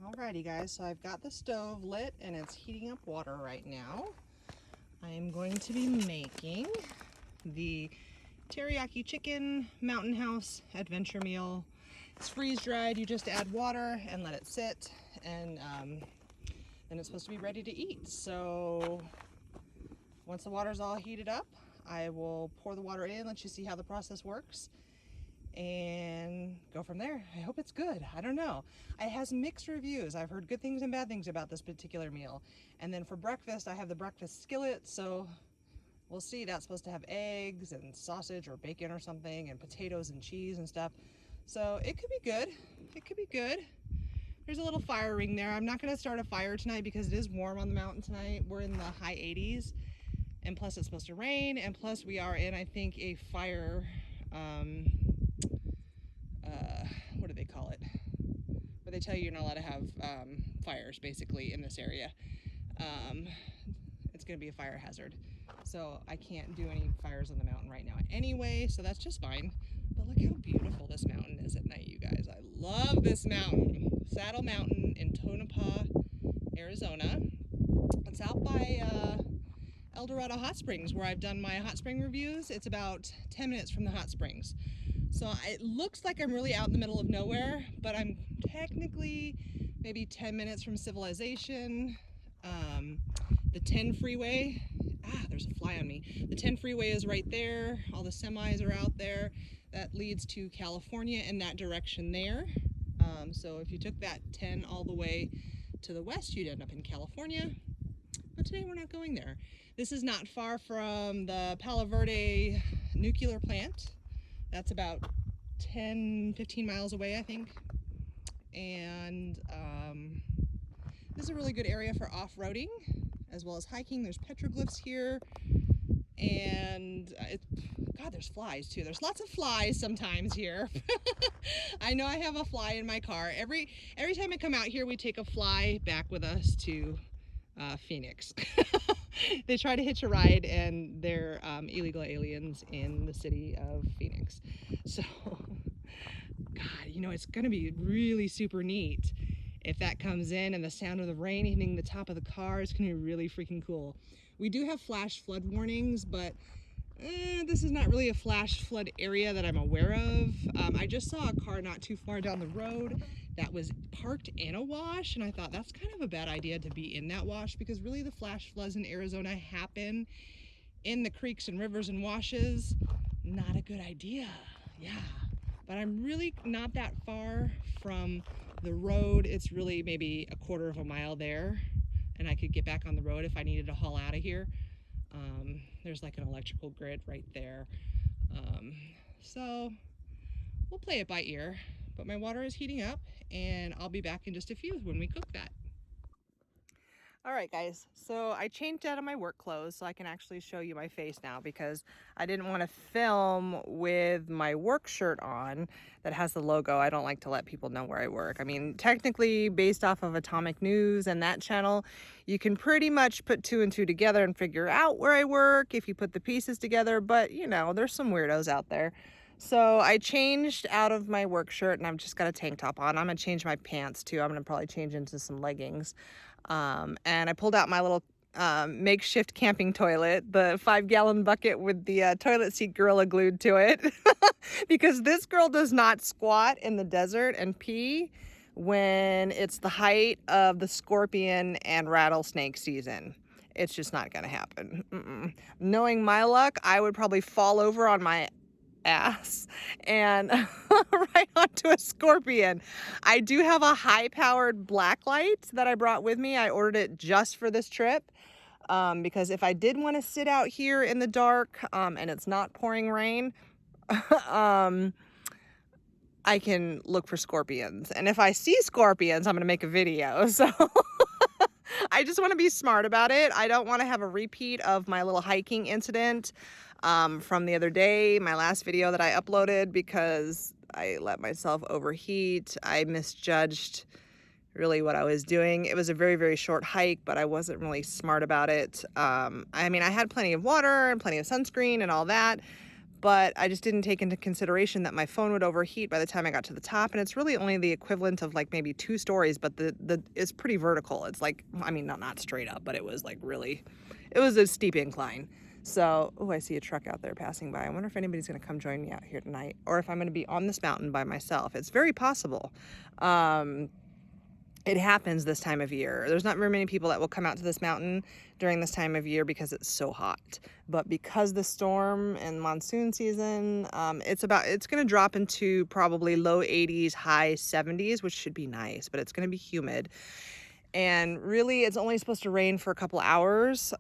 Alrighty guys, so I've got the stove lit and it's heating up water right now. I am going to be making the teriyaki chicken mountain house adventure meal. It's freeze dried. You just add water and let it sit, and then it's supposed to be ready to eat. So once the water's all heated up, I will pour the water in, let you see how the process works, and go from there. I hope it's good. I don't know. It has mixed reviews. I've heard good things and bad things about this particular meal. And then for breakfast, I have the breakfast skillet, so we'll see. That's supposed to have eggs and sausage or bacon or something, and potatoes and cheese and stuff. So it could be good. It could be good. There's a little fire ring there. I'm not going to start a fire tonight because it is warm on the mountain tonight. We're in the high 80s, and plus it's supposed to rain, and plus we are in, I think, a fire, what do they call it? Where they tell you you're not allowed to have fires, basically, in this area. It's going to be a fire hazard. So I can't do any fires on the mountain right now anyway, so that's just fine. But look how beautiful this mountain is at night, you guys. I love this mountain. Saddle Mountain in Tonopah, Arizona. It's out by El Dorado Hot Springs, where I've done my hot spring reviews. It's about 10 minutes from the hot springs. So it looks like I'm really out in the middle of nowhere, but I'm technically maybe 10 minutes from civilization. The 10 freeway, there's a fly on me. The 10 freeway is right there. All the semis are out there. That leads to California in that direction there. So if you took that 10 all the way to the west, you'd end up in California. But today we're not going there. This is not far from the Palo Verde nuclear plant. That's about 10-15 miles away, I think. And this is a really good area for off-roading as well as hiking. There's petroglyphs here, and God, there's flies too. There's lots of flies sometimes here. I know I have a fly in my car. Every time I come out here, we take a fly back with us to Phoenix. They try to hitch a ride, and they're illegal aliens in the city of Phoenix. So, God, you know, it's gonna be really super neat if that comes in, and the sound of the rain hitting the top of the car is gonna be really freaking cool. We do have flash flood warnings, but this is not really a flash flood area that I'm aware of. I just saw a car not too far down the road that was parked in a wash, and I thought that's kind of a bad idea to be in that wash, because really the flash floods in Arizona happen in the creeks and rivers and washes. Not a good idea. Yeah, but I'm really not that far from the road. It's really maybe a quarter of a mile there, and I could get back on the road if I needed to haul out of here. There's like an electrical grid right there. So we'll play it by ear, but my water is heating up, and I'll be back in just a few when we cook that. All right, guys, so I changed out of my work clothes so I can actually show you my face now, because I didn't want to film with my work shirt on that has the logo. I don't like to let people know where I work. I mean, technically, based off of Atomic News and that channel, you can pretty much put two and two together and figure out where I work if you put the pieces together, but you know, there's some weirdos out there. So I changed out of my work shirt, and I've just got a tank top on. I'm gonna change my pants too. I'm gonna probably change into some leggings. And I pulled out my little makeshift camping toilet, the 5-gallon bucket with the toilet seat gorilla glued to it, because this girl does not squat in the desert and pee when it's the height of the scorpion and rattlesnake season. It's just not gonna happen. Knowing my luck, I would probably fall over on my ass and right onto a scorpion. I do have a high-powered black light that I brought with me. I ordered it just for this trip, because if I did want to sit out here in the dark and it's not pouring rain, I can look for scorpions. And if I see scorpions, I'm going to make a video. So I just want to be smart about it. I don't want to have a repeat of my little hiking incident from the other day, my last video that I uploaded, because I let myself overheat. I misjudged really what I was doing. It was a very, very short hike, but I wasn't really smart about it. I mean, I had plenty of water and plenty of sunscreen and all that, but I just didn't take into consideration that my phone would overheat by the time I got to the top, and it's really only the equivalent of like maybe 2 stories, but it's pretty vertical. It's like, I mean, not straight up, but it was like really, it was a steep incline. So, oh, I see a truck out there passing by. I wonder if anybody's going to come join me out here tonight, or if I'm going to be on this mountain by myself. It's very possible. It happens this time of year. There's not very many people that will come out to this mountain during this time of year because it's so hot. But because the storm and monsoon season, it's going to drop into probably low 80s, high 70s, which should be nice, but it's going to be humid. And really, it's only supposed to rain for a couple hours.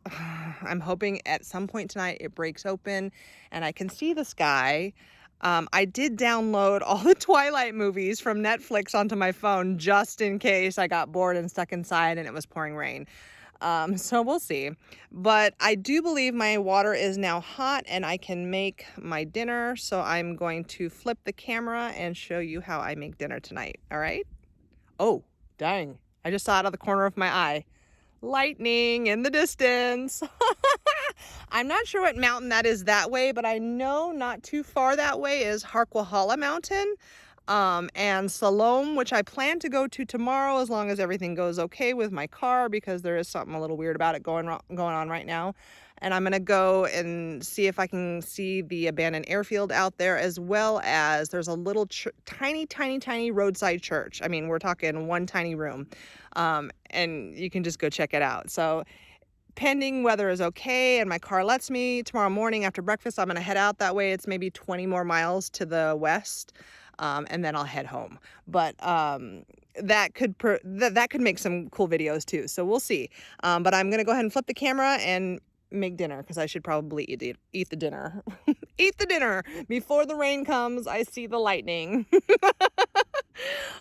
I'm hoping at some point tonight it breaks open and I can see the sky. I did download all the Twilight movies from Netflix onto my phone just in case I got bored and stuck inside and it was pouring rain. So we'll see. But I do believe my water is now hot and I can make my dinner. So I'm going to flip the camera and show you how I make dinner tonight. All right? Oh, dang. I just saw it out of the corner of my eye. Lightning in the distance. I'm not sure what mountain that is that way, but I know not too far that way is Harquahala Mountain and Salome, which I plan to go to tomorrow as long as everything goes okay with my car, because there is something a little weird about it going on right now. And I'm going to go and see if I can see the abandoned airfield out there, as well as there's a little tiny roadside church. I mean, we're talking one tiny room, and you can just go check it out. So pending weather is okay and my car lets me, tomorrow morning after breakfast, I'm going to head out that way. It's maybe 20 more miles to the west, and then I'll head home. But that could make some cool videos too. So we'll see. But I'm going to go ahead and flip the camera and make dinner, because I should probably eat the dinner. Eat the dinner before the rain comes. I see the lightning.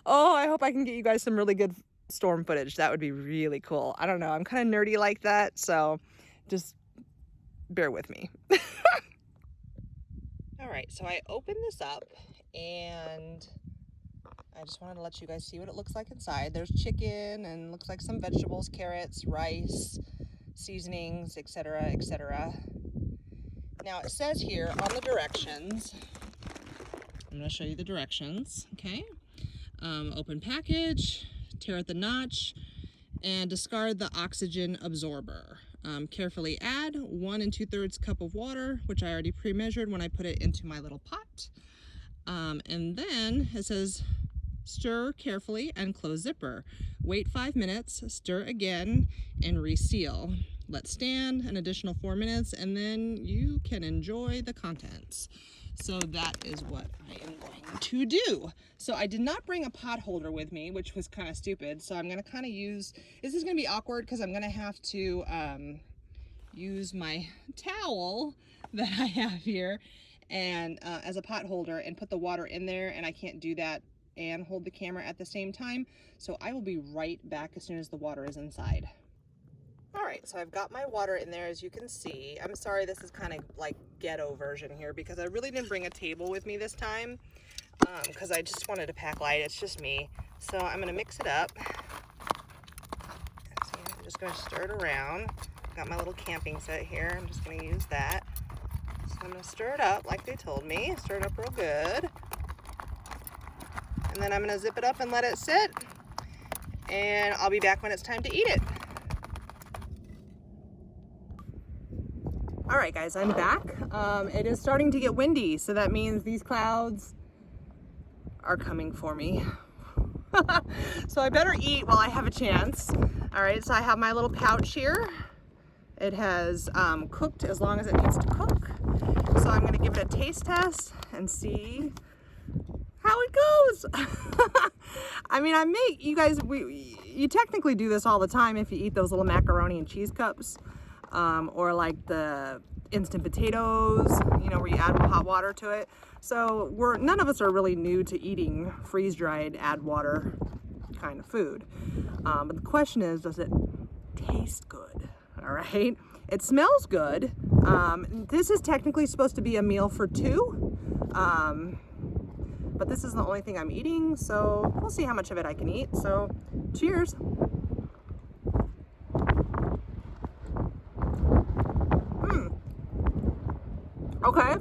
Oh, I hope I can get you guys some really good storm footage. That would be really cool. I don't know, I'm kind of nerdy like that, so just bear with me. All right, so I opened this up and I just wanted to let you guys see what it looks like inside. There's chicken and looks like some vegetables, carrots, rice, seasonings, etc., etc. Now it says here on the directions, I'm going to show you the directions, okay? Open package, tear at the notch, and discard the oxygen absorber. Carefully add 1 2/3 cup of water, which I already pre-measured when I put it into my little pot. And then it says stir carefully and close zipper. Wait 5 minutes, stir again, and reseal. Let stand an additional 4 minutes, and then you can enjoy the contents. So that is what I am going to do. So I did not bring a pot holder with me, which was kind of stupid. So I'm going to kind of use, this is going to be awkward because I'm going to have to use my towel that I have here and as a pot holder and put the water in there, and I can't do that and hold the camera at the same time. So I will be right back as soon as the water is inside. All right, so I've got my water in there, as you can see. I'm sorry this is kind of like ghetto version here because I really didn't bring a table with me this time because I just wanted to pack light. It's just me. So I'm gonna mix it up. See, I'm just gonna stir it around. Got my little camping set here. I'm just gonna use that. So I'm gonna stir it up like they told me. Stir it up real good. And then I'm gonna zip it up and let it sit. And I'll be back when it's time to eat it. All right, guys, I'm back. It is starting to get windy, so that means these clouds are coming for me. So I better eat while I have a chance. All right, so I have my little pouch here. It has cooked as long as it needs to cook. So I'm gonna give it a taste test and see how it goes. I mean, you guys, you technically do this all the time if you eat those little macaroni and cheese cups. Or like the instant potatoes, you know, where you add hot water to it. So none of us are really new to eating freeze-dried, add water kind of food. But the question is, does it taste good? All right. It smells good. This is technically supposed to be a meal for 2. But this is the only thing I'm eating, so we'll see how much of it I can eat. So cheers. Okay,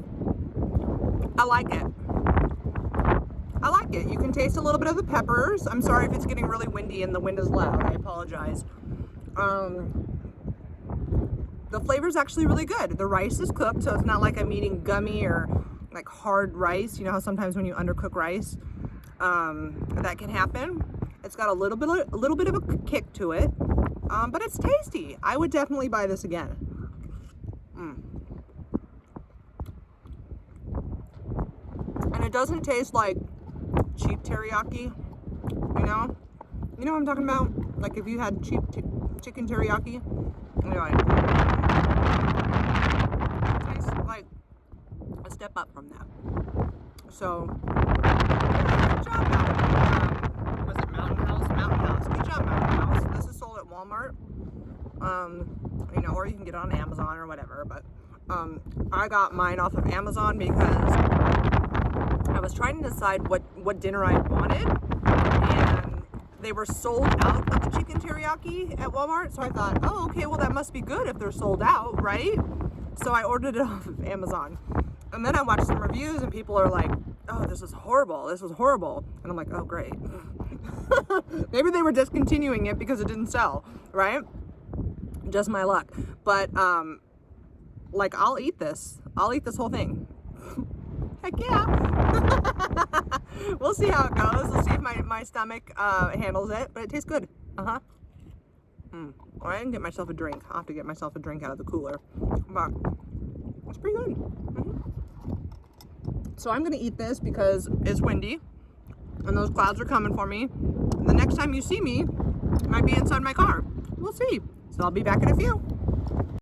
like it. I like it. You can taste a little bit of the peppers. I'm sorry if it's getting really windy and the wind is loud. I apologize. The flavor is actually really good. The rice is cooked, so it's not like I'm eating gummy or like hard rice. You know how sometimes when you undercook rice, that can happen. It's got a little bit of a kick to it, but it's tasty. I would definitely buy this again. And it doesn't taste like cheap teriyaki. You know what I'm talking about? Like if you had cheap chicken teriyaki, anyway, it tastes like a step up from that. So, good job, was it Mountain House? Mountain House. Good job, Mountain House. This is sold at Walmart. You know, or you can get it on Amazon or whatever. But I got mine off of Amazon because I was trying to decide what dinner I wanted, and they were sold out of the chicken teriyaki at Walmart. So I thought, oh, okay, well that must be good if they're sold out, right? So I ordered it off of Amazon. And then I watched some reviews and people are like, oh, this is horrible. This was horrible. And I'm like, oh, great. Maybe they were discontinuing it because it didn't sell, right? Just my luck. But, like, I'll eat this. I'll eat this whole thing. Heck yeah. We'll see how it goes. We'll see if my stomach handles it. But it tastes good. Or I didn't get myself a drink. I'll have to get myself a drink out of the cooler. But it's pretty good. So I'm gonna eat this because it's windy and those clouds are coming for me. The next time you see me, I might be inside my car. We'll see. So I'll be back in a few.